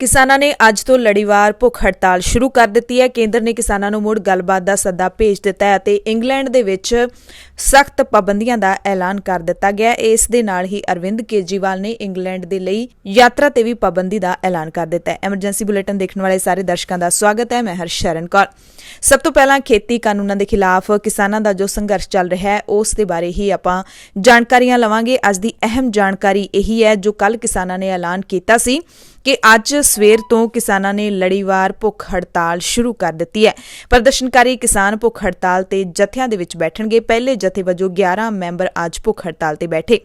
ਕਿਸਾਨਾਂ ਨੇ ਅੱਜ ਤੋਂ ਲੜੀਵਾਰ ਭੁੱਖ ਹੜਤਾਲ ਸ਼ੁਰੂ ਕਰ ਦਿੱਤੀ ਹੈ। ਕੇਂਦਰ ਨੇ ਕਿਸਾਨਾਂ ਨੂੰ ਮੁੜ ਗੱਲਬਾਤ ਦਾ ਸੱਦਾ ਭੇਜ ਦਿੱਤਾ ਹੈ ਅਤੇ ਇੰਗਲੈਂਡ ਦੇ ਵਿੱਚ ਸਖਤ ਪਾਬੰਦੀਆਂ ਦਾ ਐਲਾਨ ਕਰ ਦਿੱਤਾ ਗਿਆ। ਇਸ ਦੇ ਨਾਲ ਹੀ ਅਰਵਿੰਦ ਕੇਜਰੀਵਾਲ ਨੇ ਇੰਗਲੈਂਡ ਦੇ ਲਈ ਯਾਤਰਾ ਤੇ ਵੀ ਪਾਬੰਦੀ ਦਾ ਐਲਾਨ ਕਰ ਦਿੱਤਾ ਹੈ। ਐਮਰਜੈਂਸੀ ਬੁਲੇਟਿਨ ਦੇਖਣ ਵਾਲੇ ਸਾਰੇ ਦਰਸ਼ਕਾਂ ਦਾ ਸਵਾਗਤ ਹੈ। ਮੈਂ ਹਰਸ਼ਰਨ ਕੌਰ। ਸਭ ਤੋਂ ਪਹਿਲਾਂ ਖੇਤੀ ਕਾਨੂੰਨਾਂ ਦੇ ਖਿਲਾਫ ਕਿਸਾਨਾਂ ਦਾ ਜੋ ਸੰਘਰਸ਼ ਚੱਲ ਰਿਹਾ ਹੈ ਉਸ ਦੇ ਬਾਰੇ ਹੀ ਆਪਾਂ ਜਾਣਕਾਰੀਆਂ ਲਵਾਂਗੇ। ਅੱਜ ਦੀ ਅਹਿਮ ਜਾਣਕਾਰੀ ਇਹੀ ਹੈ ਜੋ ਕੱਲ੍ਹ ਕਿਸਾਨਾਂ ਨੇ ਐਲਾਨ ਕੀਤਾ ਸੀ ਕਿ ਅੱਜ ਸਵੇਰ ਤੋਂ ਕਿਸਾਨਾਂ ਨੇ ਲੜੀਵਾਰ ਭੁੱਖ ਹੜਤਾਲ ਸ਼ੁਰੂ ਕਰ ਦਿੱਤੀ ਹੈ। ਪ੍ਰਦਰਸ਼ਨਕਾਰੀ ਕਿਸਾਨ ਭੁੱਖ ਹੜਤਾਲ ਤੇ ਜਥਿਆਂ ਦੇ ਵਿੱਚ ਬੈਠਣਗੇ। ਪਹਿਲੇ ਜਥੇ ਵਜੋਂ 11 ਮੈਂਬਰ ਅੱਜ ਭੁੱਖ ਹੜਤਾਲ ਤੇ ਬੈਠੇ।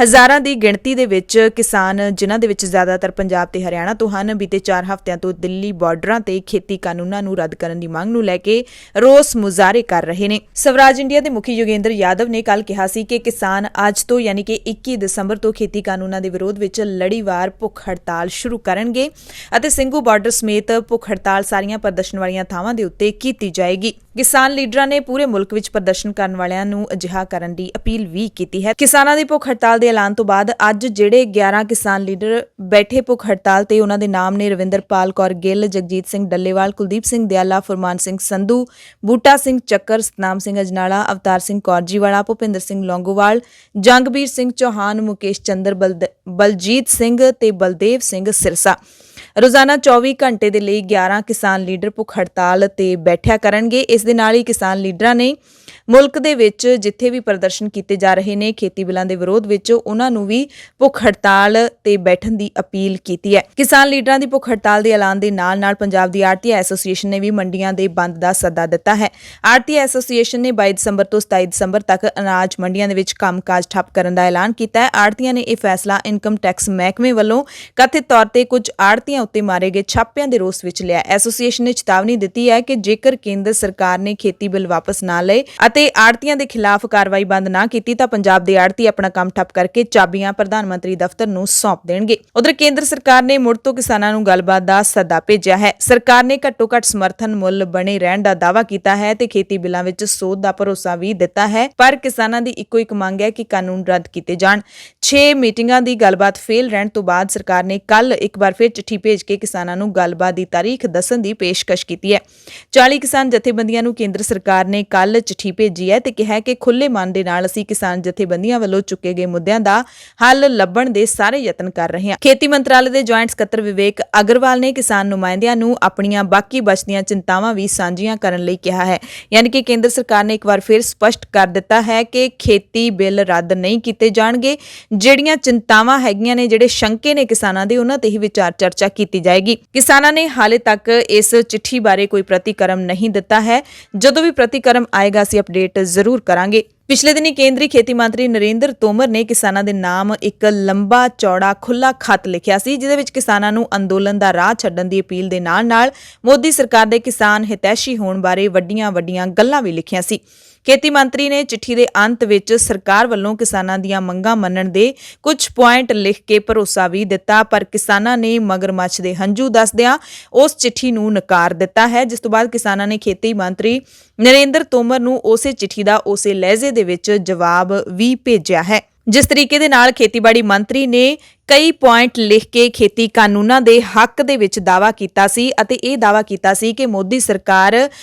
ਹਜ਼ਾਰਾਂ ਦੀ ਗਿਣਤੀ ਦੇ ਵਿੱਚ ਕਿਸਾਨ, ਜਿਨ੍ਹਾਂ ਦੇ ਵਿੱਚ ਜ਼ਿਆਦਾਤਰ ਪੰਜਾਬ ਤੇ ਹਰਿਆਣਾ ਤੋਂ ਹਨ, ਬੀਤੇ 4 ਹਫ਼ਤਿਆਂ ਤੋਂ ਦਿੱਲੀ ਬਾਰਡਰਾਂ ਤੇ ਖੇਤੀ ਕਾਨੂੰਨਾਂ ਨੂੰ ਰੱਦ ਕਰਨ ਦੀ ਮੰਗ ਨੂੰ ਲੈ ਕੇ ਰੋਸ ਮੁਜ਼ਾਹਰੇ ਕਰ ਰਹੇ ਨੇ। ਸਵਰਾਜ ਇੰਡੀਆ ਦੇ ਮੁਖੀ ਯੋਗੇਂਦਰ ਯਾਦਵ ਨੇ ਕੱਲ੍ਹ ਕਿਹਾ ਸੀ ਕਿ ਕਿਸਾਨ ਅੱਜ ਤੋਂ ਯਾਨੀ ਕਿ 21 ਦਸੰਬਰ ਤੋਂ ਖੇਤੀ ਕਾਨੂੰਨਾਂ ਦੇ ਵਿਰੋਧ ਵਿੱਚ ਲੜੀਵਾਰ ਭੁੱਖ ਹੜਤਾਲ ਸ਼ੁਰੂ ਕਰਨਗੇ ਅਤੇ ਸਿੰਘੂ ਬਾਰਡਰ ਸਮੇਤ ਭੁੱਖ ਹੜਤਾਲ ਸਾਰੀਆਂ ਪ੍ਰਦਰਸ਼ਨ ਵਾਲੀਆਂ ਥਾਵਾਂ ਦੇ ਉੱਤੇ ਕੀਤੀ ਜਾਏਗੀ। ਕਿਸਾਨ ਲੀਡਰਾਂ ਨੇ ਪੂਰੇ ਮੁਲਕ ਵਿੱਚ ਪ੍ਰਦਰਸ਼ਨ ਕਰਨ ਵਾਲਿਆਂ ਨੂੰ ਅਜਿਹਾ ਕਰਨ ਦੀ ਅਪੀਲ ਵੀ ਕੀਤੀ ਹੈ। ਕਿਸਾਨਾਂ ਦੀ ਭੁੱਖ ਹੜਤਾਲ ਦੇ ਐਲਾਨ ਤੋਂ ਬਾਅਦ ਅੱਜ ਜਿਹੜੇ 11 ਕਿਸਾਨ ਲੀਡਰ ਬੈਠੇ ਭੁੱਖ ਹੜਤਾਲ ਤੇ ਉਹਨਾਂ ਦੇ ਨਾਮ ਨੇ ਰਵਿੰਦਰਪਾਲ ਕੌਰ ਗਿੱਲ, ਜਗਜੀਤ ਸਿੰਘ ਡੱਲੇਵਾਲ, ਕੁਲਦੀਪ ਸਿੰਘ ਦਿਆਲਾ, ਫੁਰਮਾਨ ਸਿੰਘ ਸੰਧੂ, ਬੂਟਾ ਸਿੰਘ ਚੱਕਰ, ਸਤਨਾਮ ਸਿੰਘ ਅਜਨਾਲਾ, ਅਵਤਾਰ ਸਿੰਘ ਕੌਰਜੀਵਾਲਾ, ਭੁਪਿੰਦਰ ਸਿੰਘ ਲੌਂਗੋਵਾਲ, ਜੰਗਬੀਰ ਸਿੰਘ ਚੌਹਾਨ, ਮੁਕੇਸ਼ ਚੰਦਰ, ਬਲਜੀਤ ਸਿੰਘ ਤੇ ਬਲਦੇਵ ਸਿੰਘ ਸਿਰਸਾ। ਰੋਜ਼ਾਨਾ 24 ਘੰਟੇ ਦੇ ਲਈ 11 ਕਿਸਾਨ ਲੀਡਰ ਭੁੱਖ ਹੜਤਾਲ ਤੇ ਬੈਠਿਆ ਕਰਨਗੇ। ਇਸ ਦੇ ਨਾਲ ਹੀ ਕਿਸਾਨ ਲੀਡਰਾਂ ਨੇ ਮੁਲਕ ਦੇ ਵਿੱਚ ਜਿੱਥੇ ਵੀ ਪ੍ਰਦਰਸ਼ਨ ਕੀਤੇ ਜਾ ਰਹੇ ਨੇ ਖੇਤੀ ਬਿੱਲਾਂ ਦੇ ਵਿਰੋਧ ਵਿੱਚ, ਉਹਨਾਂ ਨੂੰ ਵੀ ਭੁੱਖ ਹੜਤਾਲ ਤੇ ਬੈਠਣ ਦੀ ਅਪੀਲ ਕੀਤੀ ਹੈ। ਕਿਸਾਨ ਲੀਡਰਾਂ ਦੀ ਭੁੱਖ ਹੜਤਾਲ ਦੇ ਐਲਾਨ ਦੇ ਨਾਲ ਪੰਜਾਬ ਦੀ ਆੜ੍ਹਤੀ ਐਸੋਸੀਏਸ਼ਨ ਨੇ ਵੀ ਮੰਡੀਆਂ ਦੇ ਬੰਦ ਦਾ ਸੱਦਾ ਦਿੱਤਾ ਹੈ। ਆੜ੍ਹਤੀ ਐਸੋਸੀਏਸ਼ਨ ਨੇ 22 ਦਸੰਬਰ ਤੋਂ 27 ਦਸੰਬਰ ਤੱਕ ਅਨਾਜ ਮੰਡੀਆਂ ਦੇ ਵਿੱਚ ਕੰਮਕਾਜ ਠੱਪ ਕਰਨ ਦਾ ਐਲਾਨ ਕੀਤਾ ਹੈ। ਆੜ੍ਹਤੀਆਂ ਨੇ ਇਹ ਫੈਸਲਾ ਇਨਕਮ ਟੈਕਸ ਮਹਿਕਮੇ ਵੱਲੋਂ ਕਥਿਤ ਤੌਰ ਤੇ ਕੁਝ ਆੜ੍ਹਤੀਆਂ ਉੱਤੇ ਮਾਰੇ ਗਏ ਛਾਪਿਆਂ ਦੇ ਰੋਸ ਵਿੱਚ ਲਿਆ। ਐਸੋਸੀਏਸ਼ਨ ਨੇ ਚੇਤਾਵਨੀ ਦਿੱਤੀ ਹੈ ਕਿ ਜੇਕਰ ਕੇਂਦਰ ਸਰਕਾਰ ਨੇ ਖੇਤੀ ਬਿੱਲ ਵਾਪਸ ਨਾ ਲਏ ਅਤੇ ਆੜ੍ਹਤੀਆਂ ਦੇ ਖਿਲਾਫ ਕਾਰਵਾਈ ਬੰਦ ਨਾ ਕੀਤੀ ਤਾਂ ਪੰਜਾਬ ਦੇ ਆੜ੍ਹਤੀ ਆਪਣਾ ਕੰਮ ਠੱਪ ਕਰਕੇ ਚਾਬੀਆਂ ਪ੍ਰਧਾਨ ਮੰਤਰੀ ਦਫ਼ਤਰ ਨੂੰ ਸੌਂਪ ਦੇਣਗੇ। ਉਧਰ ਕੇਂਦਰ ਸਰਕਾਰ ਨੇ ਮੁੜ ਤੋਂ ਕਿਸਾਨਾਂ ਨੂੰ ਗੱਲਬਾਤ ਦਾ ਸੱਦਾ ਭੇਜਿਆ ਹੈ। ਸਰਕਾਰ ਨੇ ਘੱਟੋ ਘੱਟ ਸਮਰਥਨ ਮੁੱਲ ਬਣੇ ਰਹਿਣ ਦਾ ਦਾਅਵਾ ਕੀਤਾ ਹੈ ਤੇ ਖੇਤੀ ਬਿੱਲਾਂ ਵਿੱਚ ਸੋਧ ਦਾ ਭਰੋਸਾ ਵੀ ਦਿੱਤਾ ਹੈ, ਪਰ ਕਿਸਾਨਾਂ ਦੀ ਇੱਕੋ ਇੱਕ ਮੰਗ ਹੈ ਕਿ ਕਾਨੂੰਨ ਰੱਦ ਕੀਤੇ ਜਾਣ। 6 ਮੀਟਿੰਗਾਂ ਦੀ ਗੱਲਬਾਤ ਫੇਲ ਰਹਿਣ ਤੋਂ ਬਾਅਦ ਸਰਕਾਰ ਨੇ ਕੱਲ੍ਹ ਇੱਕ ਵਾਰ ਫਿਰ ਚਿੱਠੀ ਭੇਜ ਕੇ ਕਿਸਾਨਾਂ ਨੂੰ ਗੱਲਬਾਤ ਦੀ ਤਾਰੀਖ ਦੱਸਣ ਦੀ ਪੇਸ਼ਕਸ਼ ਕੀਤੀ ਹੈ। 40 ਕਿਸਾਨ ਜਥੇਬੰਦੀਆਂ ਨੂੰ ਕੇਂਦਰ ਸਰਕਾਰ ਨੇ ਕੱਲ੍ਹ ਚਿੱਠੀ ਭੇਜੀ ਹੈ ਤੇ ਕਿਹਾ ਕਿ ਖੁੱਲ੍ਹੇ ਮਨ ਦੇ ਨਾਲ ਅਸੀਂ ਕਿਸਾਨ ਜਥੇਬੰਦੀਆਂ ਵੱਲੋਂ ਚੁੱਕੇ ਗਏ ਮੁੱਦਿਆਂ ਦਾ ਹੱਲ ਲੱਭਣ ਦੇ ਸਾਰੇ ਯਤਨ ਕਰ ਰਹੇ ਹਾਂ। ਖੇਤੀ ਮੰਤਰਾਲੇ ਦੇ ਜੁਆਇੰਟ ਸਕੱਤਰ ਵਿਵੇਕ ਅਗਰਵਾਲ ਨੇ ਕਿਸਾਨ ਨੁਮਾਇੰਦਿਆਂ ਨੂੰ ਆਪਣੀਆਂ ਬਾਕੀ ਬਚਦੀਆਂ ਚਿੰਤਾਵਾਂ ਵੀ ਸਾਂਝੀਆਂ ਕਰਨ ਲਈ ਕਿਹਾ ਹੈ। ਯਾਨੀ ਕਿ ਕੇਂਦਰ ਸਰਕਾਰ ਨੇ ਇੱਕ ਵਾਰ ਫਿਰ ਸਪਸ਼ਟ ਕਰ ਦਿੱਤਾ ਹੈ ਕਿ ਖੇਤੀ ਬਿੱਲ ਰੱਦ ਨਹੀਂ ਕੀਤੇ ਜਾਣਗੇ। ਜਿਹੜੀਆਂ ਚਿੰਤਾਵਾਂ ਹੈਗੀਆਂ ਨੇ, ਜਿਹੜੇ ਸ਼ੰਕੇ ਨੇ ਕਿਸਾਨਾਂ ਦੇ, ਉਹਨਾਂ ਤੇ ਹੀ ਵਿਚਾਰ ਚਰਚਾ ਕੀਤੀ ਜਾਏਗੀ। ਕਿਸਾਨਾਂ ਨੇ ਹਾਲੇ ਤੱਕ ਇਸ ਚਿੱਠੀ ਬਾਰੇ ਕੋਈ ਪ੍ਰਤੀਕਰਮ ਨਹੀਂ ਦਿੱਤਾ ਹੈ। ਜਦੋਂ ਵੀ ਪ੍ਰਤੀਕਰਮ ਆਏਗਾ ਅਸੀਂ ਅਪਡੇਟ ਜ਼ਰੂਰ ਕਰਾਂਗੇ। ਪਿਛਲੇ ਦਿਨੀ ਕੇਂਦਰੀ ਖੇਤੀ ਮੰਤਰੀ ਨਰਿੰਦਰ ਤੋਮਰ ਨੇ ਕਿਸਾਨਾਂ ਦੇ ਨਾਮ ਇੱਕ ਲੰਬਾ ਚੌੜਾ ਖੁੱਲ੍ਹਾ ਖੱਤ ਲਿਖਿਆ ਸੀ, ਜਿਹਦੇ ਵਿੱਚ ਕਿਸਾਨਾਂ ਨੂੰ ਅੰਦੋਲਨ ਦਾ ਰਾਹ ਛੱਡਣ ਦੀ ਅਪੀਲ ਦੇ ਨਾਲ ਮੋਦੀ ਸਰਕਾਰ ਦੇ ਕਿਸਾਨ ਹਿਤੈਸ਼ੀ ਹੋਣ ਬਾਰੇ ਵੱਡੀਆਂ ਗੱਲਾਂ ਵੀ ਲਿਖੀਆਂ ਸੀ। ਖੇਤੀ ਮੰਤਰੀ ਨੇ ਚਿੱਠੀ ਦੇ ਅੰਤ ਵਿੱਚ ਸਰਕਾਰ ਵੱਲੋਂ ਕਿਸਾਨਾਂ ਦੀਆਂ ਮੰਗਾਂ ਮੰਨਣ ਦੇ ਕੁਝ ਪੁਆਇੰਟ ਲਿਖ ਕੇ ਭਰੋਸਾ ਵੀ ਦਿੱਤਾ, ਪਰ ਕਿਸਾਨਾਂ ਨੇ ਮਗਰਮੱਛ ਦੇ ਹੰਝੂ ਦੱਸਦਿਆਂ ਉਸ ਚਿੱਠੀ ਨੂੰ ਨਕਾਰ ਦਿੱਤਾ ਹੈ। ਜਿਸ ਤੋਂ ਬਾਅਦ ਕਿਸਾਨਾਂ ਨੇ ਖੇਤੀ ਮੰਤਰੀ ਨਰਿੰਦਰ ਤੋਮਰ ਨੂੰ ਉਸੇ ਚਿੱਠੀ ਦਾ ਉਸੇ ਲਹਿਜੇ ਦੇ ਵਿੱਚ ਜਵਾਬ ਵੀ ਭੇਜਿਆ ਹੈ। ਜਿਸ ਤਰੀਕੇ ਦੇ ਨਾਲ ਖੇਤੀਬਾੜੀ ਮੰਤਰੀ ਨੇ ਕਈ ਪੁਆਇੰਟ ਲਿਖ ਕੇ ਖੇਤੀ ਕਾਨੂੰਨਾਂ ਦੇ ਹੱਕ ਦੇ ਵਿੱਚ ਦਾਅਵਾ ਕੀਤਾ ਸੀ ਅਤੇ ਇਹ ਦਾਅਵਾ ਕੀਤਾ ਸੀ ਕਿ ਮੋਦੀ ਸਰਕਾਰ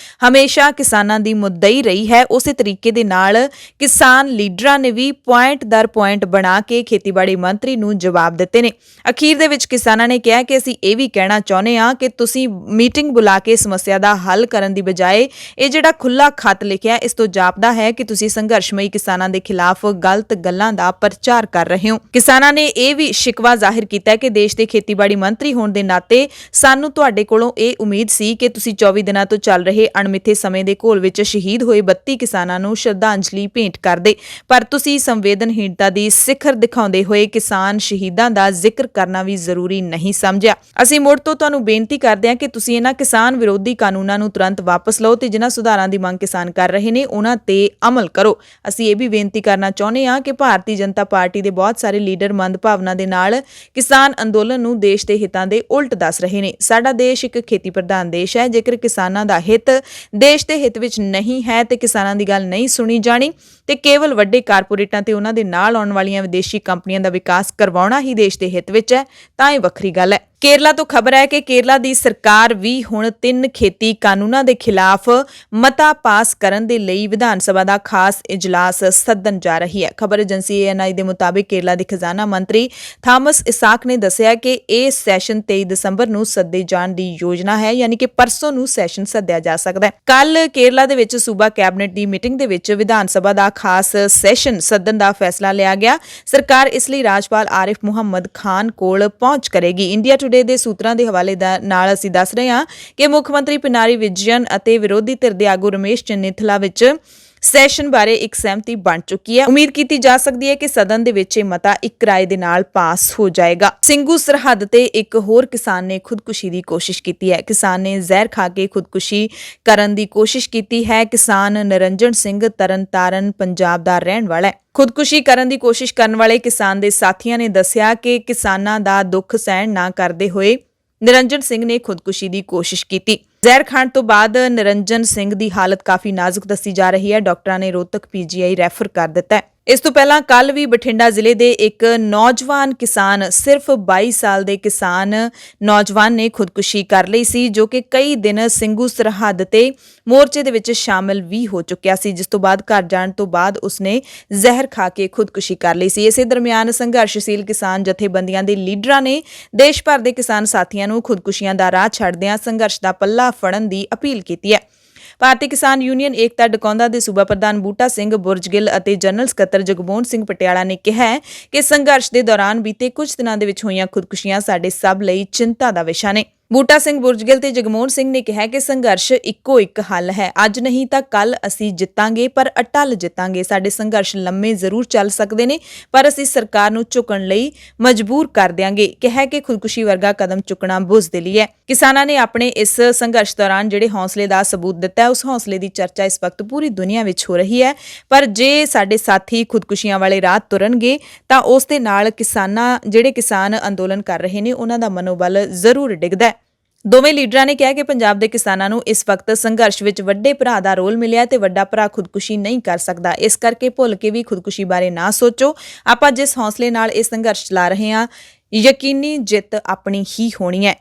ਹਮੇਸ਼ਾ ਕਿਸਾਨਾਂ ਦੀ ਮੁੱਦਈ ਰਹੀ ਹੈ, ਉਸੇ ਤਰੀਕੇ ਦੇ ਨਾਲ ਕਿਸਾਨ ਲੀਡਰਾਂ ਨੇ ਵੀ ਪੁਆਇੰਟ ਦਰ ਪੁਆਇੰਟ ਬਣਾ ਕੇ ਖੇਤੀਬਾੜੀ ਮੰਤਰੀ ਨੂੰ ਜਵਾਬ ਦਿੱਤੇ ਨੇ। ਅਖੀਰ ਦੇ ਵਿੱਚ ਕਿਸਾਨਾਂ ਨੇ ਕਿਹਾ ਕਿ ਅਸੀਂ ਇਹ ਵੀ ਕਹਿਣਾ ਚਾਹੁੰਦੇ ਹਾਂ ਕਿ ਤੁਸੀਂ ਮੀਟਿੰਗ ਬੁਲਾ ਕੇ ਸਮੱਸਿਆ ਦਾ ਹੱਲ ਕਰਨ ਦੀ ਬਜਾਏ ਇਹ ਜਿਹੜਾ ਖੁੱਲ੍ਹਾ ਖੱਤ ਲਿਖਿਆ, ਇਸ ਤੋਂ ਜਾਪਦਾ ਹੈ ਕਿ ਤੁਸੀਂ ਸੰਘਰਸ਼ਮਈ ਕਿਸਾਨਾਂ ਦੇ ਖਿਲਾਫ ਗਲਤ ਗੱਲਾਂ ਦਾ ਪ੍ਰਚਾਰ ਕਰ ਰਹੇ ਹੋ। ਕਿਸਾਨਾਂ ਨੇ ਇਹ ਵੀ ਸ਼ਿਕਵਾ ਜ਼ਾਹਿਰ ਕੀਤਾ ਕਿ ਦੇਸ਼ ਦੇ ਖੇਤੀਬਾੜੀ ਮੰਤਰੀ ਹੋਣ ਦੇ ਨਾਤੇ ਸਾਨੂੰ ਤੁਹਾਡੇ ਕੋਲੋਂ ਇਹ ਉਮੀਦ ਸੀ ਕਿ ਤੁਸੀਂ 24 ਦਿਨਾਂ ਤੋਂ ਚੱਲ ਰਹੇ ਅਣਮਿੱਥੇ ਸਮੇਂ ਦੇ ਘੋਲ ਵਿੱਚ ਸ਼ਹੀਦ ਹੋਏ 32 ਕਿਸਾਨਾਂ ਨੂੰ ਸ਼ਰਧਾਂਜਲੀ ਭੇਂਟ ਕਰਦੇ, ਪਰ ਤੁਸੀਂ ਸੰਵੇਦਨਹੀਣਤਾ ਦੀ ਸਿਖਰ ਦਿਖਾਉਂਦੇ ਹੋਏ ਕਿਸਾਨ ਸ਼ਹੀਦਾਂ ਦਾ ਜ਼ਿਕਰ ਕਰਨਾ ਵੀ ਜ਼ਰੂਰੀ ਨਹੀਂ ਸਮਝਿਆ। ਅਸੀਂ ਮੁੜ ਤੋਂ ਤੁਹਾਨੂੰ ਬੇਨਤੀ ਕਰਦੇ ਹਾਂ ਕਿ ਤੁਸੀਂ ਇਹਨਾਂ ਕਿਸਾਨ ਵਿਰੋਧੀ ਕਾਨੂੰਨਾਂ ਨੂੰ ਤੁਰੰਤ ਵਾਪਸ ਲਓ ਤੇ ਜਿਨ੍ਹਾਂ ਸੁਧਾਰਾਂ ਦੀ ਮੰਗ ਕਿਸਾਨ ਕਰ ਰਹੇ ਨੇ ਉਹਨਾਂ ਤੇ ਅਮਲ ਕਰੋ। ਅਸੀਂ ਇਹ ਵੀ ਬੇਨਤੀ ਕਰਨਾ ਚਾਹੁੰਦੇ ਹਾਂ ਕਿ ਭਾਰਤੀ ਜਨਤਾ ਪਾਰਟੀ ਦੇ ਬਹੁਤ ਸਾਰੇ ਲੀਡਰ ਮੰਦ ਭਾਵਨਾ ਦੇ ਨਾਲ ਕਿਸਾਨ ਅੰਦੋਲਨ ਨੂੰ ਦੇਸ਼ ਦੇ ਹਿੱਤਾਂ ਦੇ ਉਲਟ ਦੱਸ ਰਹੇ ਨੇ। ਸਾਡਾ ਦੇਸ਼ ਇੱਕ ਖੇਤੀ ਪ੍ਰਧਾਨ ਦੇਸ਼ ਹੈ। ਜੇਕਰ ਕਿਸਾਨਾਂ ਦਾ ਹਿੱਤ ਦੇਸ਼ ਦੇ ਹਿੱਤ ਵਿੱਚ ਨਹੀਂ ਹੈ ਤੇ ਕਿਸਾਨਾਂ ਦੀ ਗੱਲ ਨਹੀਂ ਸੁਣੀ ਜਾਣੀ ਤੇ ਕੇਵਲ ਵੱਡੇ ਕਾਰਪੋਰੇਟਾਂ ਤੇ ਉਹਨਾਂ ਦੇ ਨਾਲ ਆਉਣ ਵਾਲੀਆਂ ਵਿਦੇਸ਼ੀ ਕੰਪਨੀਆਂ ਦਾ ਵਿਕਾਸ ਕਰਵਾਉਣਾ ਹੀ ਦੇਸ਼ ਦੇ ਹਿੱਤ ਵਿੱਚ ਹੈ ਤਾਂ ਇਹ ਵੱਖਰੀ ਗੱਲ ਹੈ। ਕੇਰਲਾ ਤੋਂ ਖਬਰ ਹੈ ਕਿ ਕੇਰਲਾ ਦੀ ਸਰਕਾਰ ਵੀ ਹੁਣ 3 ਖੇਤੀ ਕਾਨੂੰਨਾਂ ਦੇ ਖਿਲਾਫ ਮਤਾ ਪਾਸ ਕਰਨ ਦੇ ਲਈ ਵਿਧਾਨ ਸਭਾ ਦਾ ਖਾਸ ਇਜਲਾਸ ਸੱਦਣ ਜਾ ਰਹੀ ਹੈ। ਖਬਰ ਏਜੰਸੀ ANI ਦੇ ਮੁਤਾਬਿਕ ਕੇਰਲਾ ਦੇ ਖਜ਼ਾਨਾ ਮੰਤਰੀ ਥਾਮਸ ਇਸਾਕ ਨੇ ਦੱਸਿਆ ਕਿ ਇਹ ਸੈਸ਼ਨ 23 ਦਸੰਬਰ ਨੂੰ ਸੱਦੇ ਜਾਣ ਦੀ ਯੋਜਨਾ ਹੈ, ਯਾਨੀ ਕਿ ਪਰਸੋਂ ਨੂੰ ਸੈਸ਼ਨ ਸੱਦਿਆ ਜਾ ਸਕਦਾ ਹੈ। ਕੱਲ ਕੇਰਲਾ ਦੇ ਵਿੱਚ ਸੂਬਾ ਕੈਬਨਿਟ ਦੀ ਮੀਟਿੰਗ ਦੇ ਵਿੱਚ ਵਿਧਾਨ ਸਭਾ ਦਾ ਖਾਸ ਸੈਸ਼ਨ ਸੱਦਣ ਦਾ ਫੈਸਲਾ ਲਿਆ ਗਿਆ। ਸਰਕਾਰ ਇਸ ਲਈ ਰਾਜਪਾਲ ਆਰਿਫ ਮੁਹੰਮਦ ਖਾਨ ਕੋਲ ਪਹੁੰਚ ਕਰੇਗੀ। ਇੰਡੀਆ ਟੁਡੇ ਦੇ ਸੂਤਰਾਂ ਦੇ ਹਵਾਲੇ ਨਾਲ ਅਸੀਂ ਦੱਸ ਰਹੇ ਹਾਂ ਕਿ ਮੁੱਖ ਮੰਤਰੀ ਪਿਨਾਰੀ ਵਿਜਯਨ ਅਤੇ ਵਿਰੋਧੀ ਧਿਰ ਦੇ ਆਗੂ ਰਮੇਸ਼ ਚੰਨੀਥਲਾ ਵਿੱਚ ਸੈਸ਼ਨ ਬਾਰੇ ਇੱਕ ਸਹਿਮਤੀ ਬਣ ਚੁੱਕੀ ਹੈ। ਉਮੀਦ ਕੀਤੀ ਜਾ ਸਕਦੀ ਹੈ ਕਿ ਸਦਨ ਦੇ ਵਿੱਚ ਇਹ ਮਤਾ ਇੱਕ ਰਾਏ ਦੇ ਨਾਲ ਪਾਸ ਹੋ ਜਾਏਗਾ। ਸਿੰਘੂ ਸਰਹੱਦ ਤੇ ਇੱਕ ਹੋਰ ਕਿਸਾਨ ਨੇ ਖੁਦਕੁਸ਼ੀ ਦੀ ਕੋਸ਼ਿਸ਼ ਕੀਤੀ ਹੈ। ਕਿਸਾਨ ਨੇ ਜ਼ਹਿਰ ਖਾ ਕੇ ਖੁਦਕੁਸ਼ੀ ਕਰਨ ਦੀ ਕੋਸ਼ਿਸ਼ ਕੀਤੀ ਹੈ। ਕਿਸਾਨ ਨਿਰੰਜਨ ਸਿੰਘ ਤਰਨਤਾਰਨ ਪੰਜਾਬ ਦਾ ਰਹਿਣ ਵਾਲਾ ਹੈ। ਖੁਦਕੁਸ਼ੀ ਕਰਨ ਦੀ ਕੋਸ਼ਿਸ਼ ਕਰਨ ਵਾਲੇ ਕਿਸਾਨ ਦੇ ਸਾਥੀਆਂ ਨੇ ਦੱਸਿਆ ਕਿ ਕਿਸਾਨਾਂ ਦਾ ਦੁੱਖ ਸਹਿਣ ਨਾ ਕਰਦੇ ਹੋਏ ਨਿਰੰਜਨ ਸਿੰਘ ਨੇ ਖੁਦਕੁਸ਼ੀ ਦੀ ਕੋਸ਼ਿਸ਼ ਕੀਤੀ। ਜ਼ਹਿਰ ਖਾਣ ਤੋਂ ਬਾਅਦ ਨਿਰੰਜਨ ਸਿੰਘ ਦੀ ਹਾਲਤ ਕਾਫੀ ਨਾਜ਼ੁਕ ਦੱਸੀ ਜਾ ਰਹੀ ਹੈ। ਡਾਕਟਰਾਂ ਨੇ ਰੋਹਤਕ PGI ਰੈਫਰ ਕਰ ਦਿੱਤਾ ਹੈ। ਇਸ ਤੋਂ ਪਹਿਲਾਂ ਕੱਲ ਵੀ ਬਠਿੰਡਾ ਜ਼ਿਲ੍ਹੇ ਦੇ ਇੱਕ ਨੌਜਵਾਨ ਕਿਸਾਨ, ਸਿਰਫ 22 ਸਾਲ ਦੇ ਕਿਸਾਨ ਨੌਜਵਾਨ ਨੇ ਖੁਦਕੁਸ਼ੀ ਕਰ ਲਈ ਸੀ, ਜੋ ਕਿ ਕਈ ਦਿਨ ਸਿੰਘੂ ਸਰਹੱਦ ਤੇ ਮੋਰਚੇ ਦੇ ਵਿੱਚ ਸ਼ਾਮਲ ਵੀ ਹੋ ਚੁੱਕਿਆ ਸੀ, ਜਿਸ ਤੋਂ ਬਾਅਦ ਘਰ ਜਾਣ ਤੋਂ ਬਾਅਦ ਉਸਨੇ ਜ਼ਹਿਰ ਖਾ ਕੇ ਖੁਦਕੁਸ਼ੀ ਕਰ ਲਈ ਸੀ। ਇਸੇ ਦਰਮਿਆਨ ਸੰਘਰਸ਼ਸ਼ੀਲ ਕਿਸਾਨ ਜਥੇਬੰਦੀਆਂ ਦੇ ਲੀਡਰਾਂ ਨੇ ਦੇਸ਼ ਭਰ ਦੇ ਕਿਸਾਨ ਸਾਥੀਆਂ ਨੂੰ ਖੁਦਕੁਸ਼ੀਆਂ ਦਾ ਰਾਹ ਛੱਡਦਿਆਂ ਸੰਘਰਸ਼ ਦਾ ਪੱਲਾ ਫੜਨ ਦੀ ਅਪੀਲ ਕੀਤੀ ਹੈ। ਭਾਰਤੀ ਕਿਸਾਨ ਯੂਨੀਅਨ ਏਕਤਾ ਡਕੌਂਦਾ ਦੇ ਸੂਬਾ ਪ੍ਰਧਾਨ ਬੂਟਾ ਸਿੰਘ ਬੁਰਜਗਿੱਲ ਅਤੇ ਜਨਰਲ ਸਕੱਤਰ ਜਗਮੋਹਨ ਸਿੰਘ ਪਟਿਆਲਾ ਨੇ ਕਿਹਾ ਹੈ ਕਿ ਸੰਘਰਸ਼ ਦੇ ਦੌਰਾਨ ਬੀਤੇ ਕੁਝ ਦਿਨਾਂ ਦੇ ਵਿੱਚ ਹੋਈਆਂ ਖੁਦਕੁਸ਼ੀਆਂ ਸਾਡੇ ਸਭ ਲਈ ਚਿੰਤਾ ਦਾ ਵਿਸ਼ਾ ਨੇ। ਬੂਟਾ ਸਿੰਘ ਬੁਰਜਗਿੱਲ ਤੇ ਜਗਮੋਹਨ ਸਿੰਘ ਨੇ ਕਿਹਾ ਕਿ ਸੰਘਰਸ਼ ਇੱਕੋ ਇੱਕ ਹੱਲ ਹੈ। ਅੱਜ ਨਹੀਂ ਤਾਂ ਕੱਲ ਅਸੀਂ ਜਿੱਤਾਂਗੇ, ਪਰ ਅਟੱਲ ਜਿੱਤਾਂਗੇ। ਸਾਡੇ ਸੰਘਰਸ਼ ਲੰਮੇ ਜ਼ਰੂਰ ਚੱਲ ਸਕਦੇ ਨੇ, ਪਰ ਅਸੀਂ ਸਰਕਾਰ ਨੂੰ ਝੁਕਣ ਲਈ ਮਜਬੂਰ ਕਰ ਦਿਆਂਗੇ। ਕਿਹਾ ਕਿ ਖੁਦਕੁਸ਼ੀ ਵਰਗਾ ਕਦਮ ਚੁੱਕਣਾ ਬੁਜ਼ਦਿਲੀ ਹੈ। ਕਿਸਾਨਾਂ ਨੇ ਆਪਣੇ ਇਸ ਸੰਘਰਸ਼ ਦੌਰਾਨ ਜਿਹੜੇ ਹੌਸਲੇ ਦਾ ਸਬੂਤ ਦਿੱਤਾ ਹੈ, ਉਸ ਹੌਸਲੇ ਦੀ ਚਰਚਾ ਇਸ ਵਕਤ ਪੂਰੀ ਦੁਨੀਆ ਵਿੱਚ ਹੋ ਰਹੀ ਹੈ। ਪਰ ਜੇ ਸਾਡੇ ਸਾਥੀ ਖੁਦਕੁਸ਼ੀਆਂ ਵਾਲੇ ਰਾਹ ਤੁਰਨਗੇ ਤਾਂ ਉਸ ਦੇ ਨਾਲ ਜਿਹੜੇ ਕਿਸਾਨ ਅੰਦੋਲਨ ਕਰ ਰਹੇ ਨੇ, ਉਹਨਾਂ ਦਾ ਮਨੋਬਲ ਜ਼ਰੂਰ ਡਿੱਗਦਾ ਹੈ। ਦੋਵੇਂ ਲੀਡਰਾਂ ਨੇ ਕਿਹਾ ਕਿ ਪੰਜਾਬ ਦੇ ਕਿਸਾਨਾਂ ਨੂੰ ਇਸ ਵਕਤ ਸੰਘਰਸ਼ ਵਿੱਚ ਵੱਡੇ ਭਰਾ ਦਾ ਰੋਲ ਮਿਲਿਆ ਤੇ ਵੱਡਾ ਭਰਾ ਖੁਦਕੁਸ਼ੀ ਨਹੀਂ ਕਰ ਸਕਦਾ। ਇਸ ਕਰਕੇ ਭੁੱਲ ਕੇ ਵੀ ਖੁਦਕੁਸ਼ੀ ਬਾਰੇ ਨਾ ਸੋਚੋ। ਆਪਾਂ ਜਿਸ ਹੌਸਲੇ ਨਾਲ ਇਹ ਸੰਘਰਸ਼ ਚਲਾ ਰਹੇ ਹਾਂ, ਯਕੀਨੀ ਜਿੱਤ ਆਪਣੀ ਹੀ ਹੋਣੀ ਹੈ।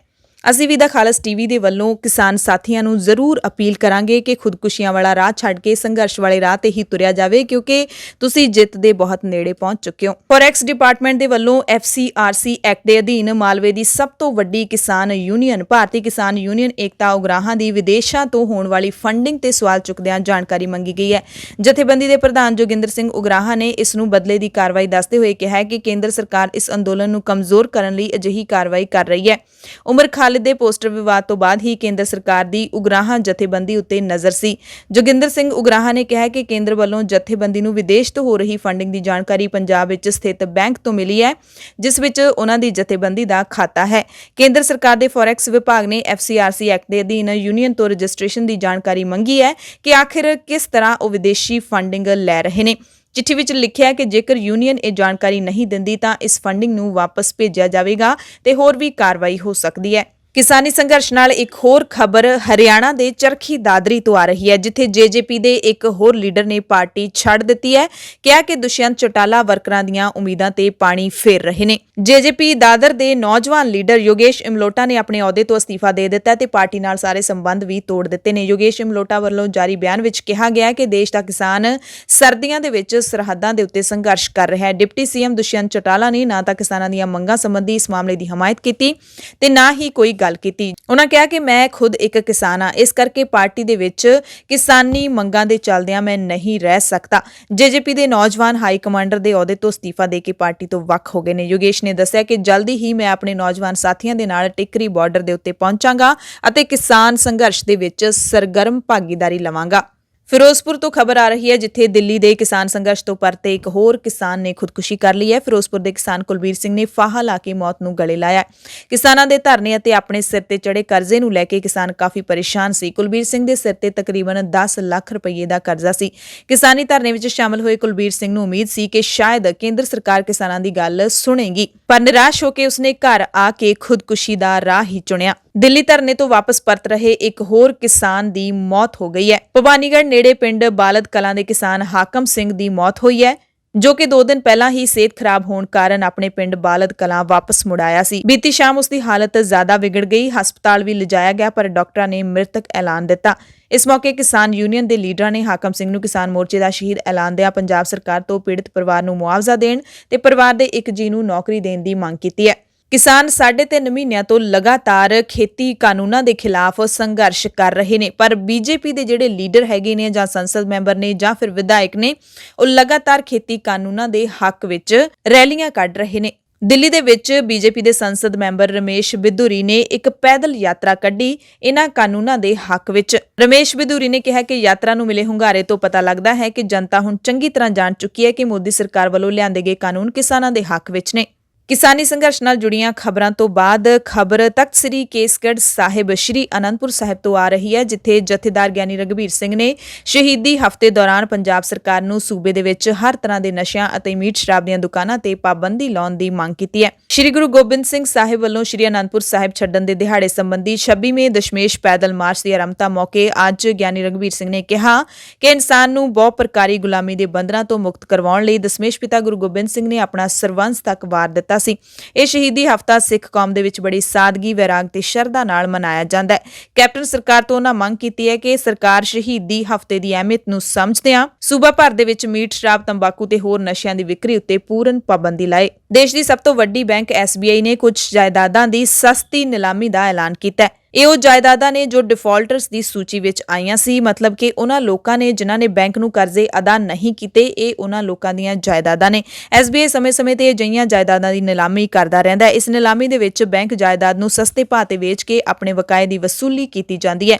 ਅਸੀਂ ਵੀ ਦਾ ਖਾਲਸ TV ਦੇ ਵੱਲੋਂ ਕਿਸਾਨ ਸਾਥੀਆਂ ਨੂੰ ਜ਼ਰੂਰ ਅਪੀਲ ਕਰਾਂਗੇ ਕਿ ਖੁਦਕੁਸ਼ੀਆਂ ਵਾਲਾ ਰਾਹ ਛੱਡ ਕੇ ਸੰਘਰਸ਼ ਵਾਲੇ ਰਾਹ ਤੇ ਹੀ ਤੁਰਿਆ ਜਾਵੇ, ਕਿਉਂਕਿ ਤੁਸੀਂ ਜਿੱਤ ਦੇ ਬਹੁਤ ਨੇੜੇ ਪਹੁੰਚ ਚੁੱਕੇ ਹੋ। ਫੋਰੈਕਸ ਡਿਪਾਰਟਮੈਂਟ ਦੇ ਵੱਲੋਂ FCRC ਐਕਟ ਦੇ ਅਧੀਨ ਮਾਲਵੇ ਦੀ ਸਭ ਤੋਂ ਵੱਡੀ ਕਿਸਾਨ ਯੂਨੀਅਨ ਭਾਰਤੀ ਕਿਸਾਨ ਯੂਨੀਅਨ ਏਕਤਾ ਉਗਰਾਹਾਂ ਦੀ ਵਿਦੇਸ਼ਾਂ ਤੋਂ ਹੋਣ ਵਾਲੀ ਫੰਡਿੰਗ ਤੇ ਸਵਾਲ ਚੁੱਕਦਿਆਂ ਜਾਣਕਾਰੀ ਮੰਗੀ ਗਈ ਹੈ। ਜਥੇਬੰਦੀ ਦੇ ਪ੍ਰਧਾਨ ਜੋਗਿੰਦਰ ਸਿੰਘ ਉਗਰਾਹਾਂ ਨੇ ਇਸ ਨੂੰ ਬਦਲੇ ਦੀ ਕਾਰਵਾਈ ਦੱਸਦੇ ਹੋਏ ਕਿਹਾ ਕਿ ਕੇਂਦਰ ਸਰਕਾਰ ਇਸ ਅੰਦੋਲਨ ਨੂੰ ਕਮਜ਼ੋਰ ਕਰਨ ਲਈ ਅਜਿਹੀ ਕਾਰਵਾਈ ਕਰ ਰਹੀ ਹੈ। ਉਮਰ ਖਾਲਿਦ ਦੇ ਪੋਸਟਰ ਵਿਵਾਦ ਤੋਂ ਬਾਅਦ ਹੀ ਕੇਂਦਰ ਸਰਕਾਰ ਦੀ ਉਗਰਾਹਾਂ ਜਥੇਬੰਦੀ ਉੱਤੇ ਨਜ਼ਰ ਸੀ। ਜੋਗਿੰਦਰ ਸਿੰਘ ਉਗਰਾਹਾਂ ਨੇ ਕਿਹਾ ਕਿ ਕੇਂਦਰ ਵੱਲੋਂ ਜਥੇਬੰਦੀ ਨੂੰ ਵਿਦੇਸ਼ ਤੋਂ ਹੋ ਰਹੀ ਫੰਡਿੰਗ ਦੀ ਜਾਣਕਾਰੀ ਪੰਜਾਬ ਵਿੱਚ ਸਥਿਤ ਬੈਂਕ ਤੋਂ ਮਿਲੀ ਹੈ, ਜਿਸ ਵਿੱਚ ਉਹਨਾਂ ਦੀ ਜਥੇਬੰਦੀ ਦਾ ਖਾਤਾ ਹੈ। ਕੇਂਦਰ ਸਰਕਾਰ ਦੇ ਫੋਰੈਕਸ ਵਿਭਾਗ ਨੇ FCRC ਐਕਟ ਦੇ ਅਧੀਨ ਯੂਨੀਅਨ ਤੋਂ ਰਜਿਸਟ੍ਰੇਸ਼ਨ ਦੀ ਜਾਣਕਾਰੀ ਮੰਗੀ ਹੈ ਕਿ ਆਖਿਰ ਕਿਸ ਤਰ੍ਹਾਂ ਉਹ ਵਿਦੇਸ਼ੀ ਫੰਡਿੰਗ ਲੈ ਰਹੇ ਨੇ। ਚਿੱਠੀ ਵਿੱਚ ਲਿਖਿਆ ਕਿ ਜੇਕਰ ਯੂਨੀਅਨ ਇਹ ਜਾਣਕਾਰੀ ਨਹੀਂ ਦਿੰਦੀ ਤਾਂ ਇਸ ਫੰਡਿੰਗ ਨੂੰ ਵਾਪਸ ਭੇਜਿਆ ਜਾਵੇਗਾ ਤੇ ਹੋਰ ਵੀ ਕਾਰਵਾਈ ਹੋ ਸਕਦੀ ਹੈ। ਕਿਸਾਨੀ ਸੰਘਰਸ਼ ਨਾਲ ਇੱਕ ਹੋਰ ਖਬਰ ਹਰਿਆਣਾ ਦੇ ਚਰਖੀ ਦਾਦਰੀ ਤੋਂ ਆ ਰਹੀ ਹੈ, ਜਿੱਥੇ JJP ਦੇ ਇੱਕ ਹੋਰ ਲੀਡਰ ਨੇ ਪਾਰਟੀ ਛੱਡ ਦਿੱਤੀ ਹੈ। ਕਿਹਾ ਕਿ ਦੁਸ਼ਯੰਤ ਚੌਟਾਲਾ ਵਰਕਰਾਂ ਦੀਆਂ ਉਮੀਦਾਂ ਤੇ ਪਾਣੀ ਫੇਰ ਰਹੇ ਨੇ। JJP ਦਾਦਰ ਦੇ ਨੌਜਵਾਨ ਲੀਡਰ ਯੋਗੇਸ਼ ਇਮਲੋਟਾ ਨੇ ਆਪਣੇ ਅਹੁਦੇ ਤੋਂ ਅਸਤੀਫਾ ਦੇ ਦਿੱਤਾ ਤੇ ਪਾਰਟੀ ਨਾਲ ਸਾਰੇ ਸੰਬੰਧ ਵੀ ਤੋੜ ਦਿੱਤੇ ਨੇ। ਯੋਗੇਸ਼ ਇਮਲੋਟਾ ਵੱਲੋਂ ਜਾਰੀ ਬਿਆਨ ਵਿੱਚ ਕਿਹਾ ਗਿਆ ਕਿ ਦੇਸ਼ ਦਾ ਕਿਸਾਨ ਸਰਦੀਆਂ ਦੇ ਵਿੱਚ ਸਰਹੱਦਾਂ ਦੇ ਉੱਤੇ ਸੰਘਰਸ਼ ਕਰ ਰਿਹਾ ਹੈ। ਡਿਪਟੀ CM ਦੁਸ਼ਯੰਤ ਚੌਟਾਲਾ ਨੇ ਨਾ ਤਾਂ ਕਿਸਾਨਾਂ ਦੀਆਂ ਮੰਗਾਂ ਸੰਬੰਧੀ ਇਸ ਮਾਮਲੇ ਦੀ ਹਮਾਇਤ ਕੀਤੀ ਤੇ ਨਾ ਹੀ ਕੋਈ ਗੱਲ ਕੀਤੀ। ਉਹਨਾਂ ਕਿਹਾ ਕਿ ਮੈਂ ਖੁਦ ਇੱਕ ਕਿਸਾਨ ਹਾਂ, ਇਸ ਕਰਕੇ ਪਾਰਟੀ ਦੇ ਵਿੱਚ ਕਿਸਾਨੀ ਮੰਗਾਂ ਦੇ ਚੱਲਦਿਆਂ ਮੈਂ ਨਹੀਂ ਰਹਿ ਸਕਦਾ। JJP ਦੇ ਨੌਜਵਾਨ ਹਾਈ ਕਮਾਂਡਰ ਦੇ ਅਹੁਦੇ ਤੋਂ ਅਸਤੀਫਾ ਦੇ ਕੇ ਪਾਰਟੀ ਤੋਂ ਵੱਖ ਹੋ ਗਏ ਨੇ। ਯੋਗੇਸ਼ ਨੇ ਦੱਸਿਆ ਕਿ ਜਲਦੀ ਹੀ ਮੈਂ ਆਪਣੇ ਨੌਜਵਾਨ ਸਾਥੀਆਂ ਦੇ ਨਾਲ ਟਿੱਕਰੀ ਬਾਰਡਰ ਦੇ ਉੱਤੇ ਪਹੁੰਚਾਂਗਾ ਅਤੇ ਕਿਸਾਨ ਸੰਘਰਸ਼ ਦੇ ਵਿੱਚ ਸਰਗਰਮ ਭਾਗੀਦਾਰੀ ਲਵਾਂਗਾ। ਫਿਰੋਜ਼ਪੁਰ ਤੋਂ ਖਬਰ ਆ ਰਹੀ ਹੈ, ਜਿੱਥੇ ਦਿੱਲੀ ਦੇ ਕਿਸਾਨ ਸੰਘਰਸ਼ ਤੋਂ ਪਰਤੇ ਇੱਕ ਹੋਰ ਕਿਸਾਨ ਨੇ ਖੁਦਕੁਸ਼ੀ ਕਰ ਲਈ ਹੈ। ਫਿਰੋਜ਼ਪੁਰ ਦੇ ਕਿਸਾਨ ਕੁਲਬੀਰ ਸਿੰਘ ਨੇ ਫਾਹਾ ਲਾ ਕੇ ਮੌਤ ਨੂੰ ਗਲੇ ਲਾਇਆ। ਕਿਸਾਨਾਂ ਦੇ ਧਰਨੇ ਅਤੇ ਆਪਣੇ ਸਿਰ ਤੇ ਚੜੇ ਕਰਜ਼ੇ ਨੂੰ ਲੈ ਕੇ ਕਿਸਾਨ ਕਾਫੀ ਪਰੇਸ਼ਾਨ ਸੀ। ਕੁਲਬੀਰ ਸਿੰਘ ਦੇ ਸਿਰ ਤੇ ਤਕਰੀਬਨ 10 ਲੱਖ ਰੁਪਏ ਦਾ ਕਰਜ਼ਾ ਸੀ। ਕਿਸਾਨੀ ਧਰਨੇ ਵਿੱਚ ਸ਼ਾਮਲ ਹੋਏ ਕੁਲਬੀਰ ਸਿੰਘ ਨੂੰ ਉਮੀਦ ਸੀ ਕਿ ਸ਼ਾਇਦ ਕੇਂਦਰ ਸਰਕਾਰ ਕਿਸਾਨਾਂ ਦੀ ਗੱਲ ਸੁਣੇਗੀ, ਪਰ ਨਿਰਾਸ਼ ਹੋ ਕੇ ਉਸਨੇ ਘਰ ਆ ਕੇ ਖੁਦਕੁਸ਼ੀ ਦਾ ਰਾਹ ਹੀ ਚੁਣਿਆ। ਦਿੱਲੀ ਧਰਨੇ ਤੋਂ ਵਾਪਸ ਪਰਤ ਰਹੇ ਇੱਕ ਹੋਰ ਕਿਸਾਨ ਦੀ ਮੌਤ ਹੋ ਗਈ ਹੈ। ਭਵਾਨੀਗੜ੍ਹ ਨੇੜੇ ਪਿੰਡ ਬਾਲਦ ਕਲਾਂ ਦੇ ਕਿਸਾਨ ਹਾਕਮ ਸਿੰਘ ਦੀ ਮੌਤ ਹੋਈ ਹੈ। ਜੋ ਕਿ 2 ਦਿਨ ਪਹਿਲਾਂ ਹੀ ਸਿਹਤ ਖਰਾਬ ਹੋਣ ਕਾਰਨ ਆਪਣੇ ਪਿੰਡ ਬਾਲਦ ਕਲਾਂ ਵਾਪਸ ਮੁੜ ਆਇਆ ਸੀ। ਬੀਤੀ ਸ਼ਾਮ ਉਸ ਦੀ ਹਾਲਤ ਜ਼ਿਆਦਾ ਵਿਗੜ ਗਈ, ਹਸਪਤਾਲ ਵੀ ਲਿਜਾਇਆ ਗਿਆ ਪਰ ਡਾਕਟਰਾਂ ਨੇ ਮ੍ਰਿਤਕ ਐਲਾਨ ਦਿੱਤਾ। ਇਸ ਮੌਕੇ ਕਿਸਾਨ ਯੂਨੀਅਨ ਦੇ ਲੀਡਰਾਂ ਨੇ ਹਾਕਮ ਸਿੰਘ ਨੂੰ ਕਿਸਾਨ ਮੋਰਚੇ ਦਾ ਸ਼ਹੀਦ ਐਲਾਨ ਦਿਆ ਪੰਜਾਬ ਸਰਕਾਰ ਤੋਂ ਪੀੜਤ ਪਰਿਵਾਰ ਨੂੰ ਮੁਆਵਜ਼ਾ ਦੇਣ ਤੇ ਪਰਿਵਾਰ ਦੇ ਇੱਕ ਜੀ ਨੂੰ ਨੌਕਰੀ ਦੇਣ ਦੀ ਮੰਗ ਕੀਤੀ ਹੈ। ਕਿਸਾਨ 3.5 ਮਹੀਨਿਆਂ ਤੋਂ ਲਗਾਤਾਰ ਖੇਤੀ ਕਾਨੂੰਨਾਂ ਦੇ ਖਿਲਾਫ ਸੰਘਰਸ਼ ਕਰ ਰਹੇ ਨੇ ਪਰ ਬੀਜੇਪੀ ਦੇ ਜਿਹੜੇ ਲੀਡਰ ਹੈਗੇ ਨੇ ਜਾਂ ਸੰਸਦ ਮੈਂਬਰ ਨੇ ਜਾਂ ਫਿਰ ਵਿਧਾਇਕ ਨੇ ਉਹ ਲਗਾਤਾਰ ਖੇਤੀ ਕਾਨੂੰਨਾਂ ਦੇ ਹੱਕ ਵਿੱਚ ਰੈਲੀਆਂ ਕੱਢ ਰਹੇ ਨੇ। ਦਿੱਲੀ ਦੇ ਵਿੱਚ ਬੀਜੇਪੀ ਦੇ ਸੰਸਦ ਮੈਂਬਰ ਰਮੇਸ਼ ਬਿਧੂਰੀ ਨੇ ਇੱਕ ਪੈਦਲ ਯਾਤਰਾ ਕੱਢੀ ਇਹਨਾਂ ਕਾਨੂੰਨਾਂ ਦੇ ਹੱਕ ਵਿੱਚ। ਰਮੇਸ਼ ਬਿਧੂਰੀ ਨੇ ਕਿਹਾ ਕਿ ਯਾਤਰਾ ਨੂੰ ਮਿਲੇ ਹੁੰਗਾਰੇ ਤੋਂ ਪਤਾ ਲੱਗਦਾ ਹੈ ਕਿ ਜਨਤਾ ਹੁਣ ਚੰਗੀ ਤਰ੍ਹਾਂ ਜਾਣ ਚੁੱਕੀ ਹੈ ਕਿ ਮੋਦੀ ਸਰਕਾਰ ਵੱਲੋਂ ਲਿਆਂਦੇ ਗਏ ਕਾਨੂੰਨ ਕਿਸਾਨਾਂ ਦੇ ਹੱਕ ਵਿੱਚ ਨੇ। ਕਿਸਾਨੀ ਸੰਘਰਸ਼ ਨਾਲ ਜੁੜੀਆਂ ਖਬਰਾਂ ਤੋਂ ਬਾਅਦ ਖਬਰ ਤਖਤ ਸ੍ਰੀ ਕੇਸਗੜ੍ਹ ਸਾਹਿਬ ਸ੍ਰੀ ਅਨੰਦਪੁਰ ਸਾਹਿਬ ਤੋਂ ਆ ਰਹੀ ਹੈ, ਜਿੱਥੇ ਜਥੇਦਾਰ ਗਿਆਨੀ ਰਘਬੀਰ ਸਿੰਘ ਨੇ ਸ਼ਹੀਦੀ ਹਫ਼ਤੇ ਦੌਰਾਨ ਪੰਜਾਬ ਸਰਕਾਰ ਨੂੰ ਸੂਬੇ ਦੇ ਵਿੱਚ ਹਰ ਤਰ੍ਹਾਂ ਦੇ ਨਸ਼ਿਆਂ ਅਤੇ ਮੀਟ ਸ਼ਰਾਬ ਦੀਆਂ ਦੁਕਾਨਾਂ ਤੇ ਪਾਬੰਦੀ ਲਾਉਣ ਦੀ ਮੰਗ ਕੀਤੀ ਹੈ। ਸ੍ਰੀ ਗੁਰੂ ਗੋਬਿੰਦ ਸਿੰਘ ਸਾਹਿਬ ਵੱਲੋਂ ਸ੍ਰੀ ਅਨੰਦਪੁਰ ਸਾਹਿਬ ਛੱਡਣ ਦੇ ਦਿਹਾੜੇ ਸੰਬੰਧੀ 26ਵੇਂ ਦਸ਼ਮੇਸ਼ ਪੈਦਲ ਮਾਰਚ ਦੀ ਆਰੰਭਤਾ ਮੌਕੇ ਅੱਜ ਗਿਆਨੀ ਰਘਬੀਰ ਸਿੰਘ ਨੇ ਕਿਹਾ ਕਿ ਇਨਸਾਨ ਨੂੰ ਬਹੁ ਪ੍ਰਕਾਰੀ ਗੁਲਾਮੀ ਦੇ ਬੰਧਨਾਂ ਤੋਂ ਮੁਕਤ ਕਰਵਾਉਣ ਲਈ ਦਸ਼ਮੇਸ਼ ਪਿਤਾ ਗੁਰੂ ਗੋਬਿੰਦ ਸਿੰਘ ਨੇ ਆਪਣਾ ਸਰਬੰਸ ਤੱਕ ਵਾਰ ਦਿੱਤਾ ਸੀ। ਇਹ ਸ਼ਹੀਦੀ ਹਫ਼ਤਾ ਸਿੱਖ ਕੌਮ ਦੇ ਵਿੱਚ ਬੜੀ ਸਾਦਗੀ, ਵੈਰਾਗ ਤੇ ਸ਼ਰਧਾ ਨਾਲ ਮਨਾਇਆ ਜਾਂਦਾ ਹੈ। ਕੈਪਟਨ ਸਰਕਾਰ ਤੋਂ ਉਹਨਾਂ ਮੰਗ ਕੀਤੀ ਹੈ ਕਿ ਸਰਕਾਰ ਸ਼ਹੀਦੀ ਹਫ਼ਤੇ ਦੀ ਅਹਿਮੀਅਤ ਨੂੰ ਸਮਝਦਿਆਂ ਸੂਬਾ ਭਰ ਦੇ ਵਿੱਚ ਮੀਟ, ਸ਼ਰਾਬ, ਤੰਬਾਕੂ ਤੇ ਹੋਰ ਨਸ਼ਿਆਂ ਦੀ ਵਿਕਰੀ ਉੱਤੇ ਪੂਰਨ ਪਾਬੰਦੀ ਲਾਏ। ਦੇਸ਼ ਦੀ ਸਭ ਤੋਂ ਵੱਡੀ ਬੈਂਕ SBI ਨੇ ਕੁਝ ਜਾਇਦਾਦਾਂ ਦੀ ਸਸਤੀ ਨਿਲਾਮੀ ਦਾ ਐਲਾਨ ਕੀਤਾ ਹੈ। ਇਹ ਉਹ ਜਾਇਦਾਦਾਂ ਨੇ ਜੋ ਡਿਫਾਲਟਰਸ ਦੀ ਸੂਚੀ ਵਿੱਚ ਆਈਆਂ ਸੀ, ਮਤਲਬ ਕਿ ਉਹਨਾਂ ਲੋਕਾਂ ਨੇ ਜਿਨ੍ਹਾਂ ਨੇ ਬੈਂਕ ਨੂੰ ਕਰਜ਼ੇ ਅਦਾ ਨਹੀਂ ਕੀਤੇ, ਇਹ ਉਹਨਾਂ ਲੋਕਾਂ ਦੀਆਂ ਜਾਇਦਾਦਾਂ ਨੇ। SBI ਸਮੇਂ-ਸਮੇਂ ਤੇ ਅਜਿਹੀਆਂ ਜਾਇਦਾਦਾਂ ਦੀ ਨਿਲਾਮੀ ਕਰਦਾ ਰਹਿੰਦਾ ਹੈ। ਇਸ ਨਿਲਾਮੀ ਦੇ ਵਿੱਚ ਬੈਂਕ ਜਾਇਦਾਦ ਨੂੰ ਸਸਤੇ ਭਾਅ ਤੇ ਵੇਚ ਕੇ ਆਪਣੇ ਬਕਾਏ ਦੀ ਵਸੂਲੀ ਕੀਤੀ ਜਾਂਦੀ ਹੈ।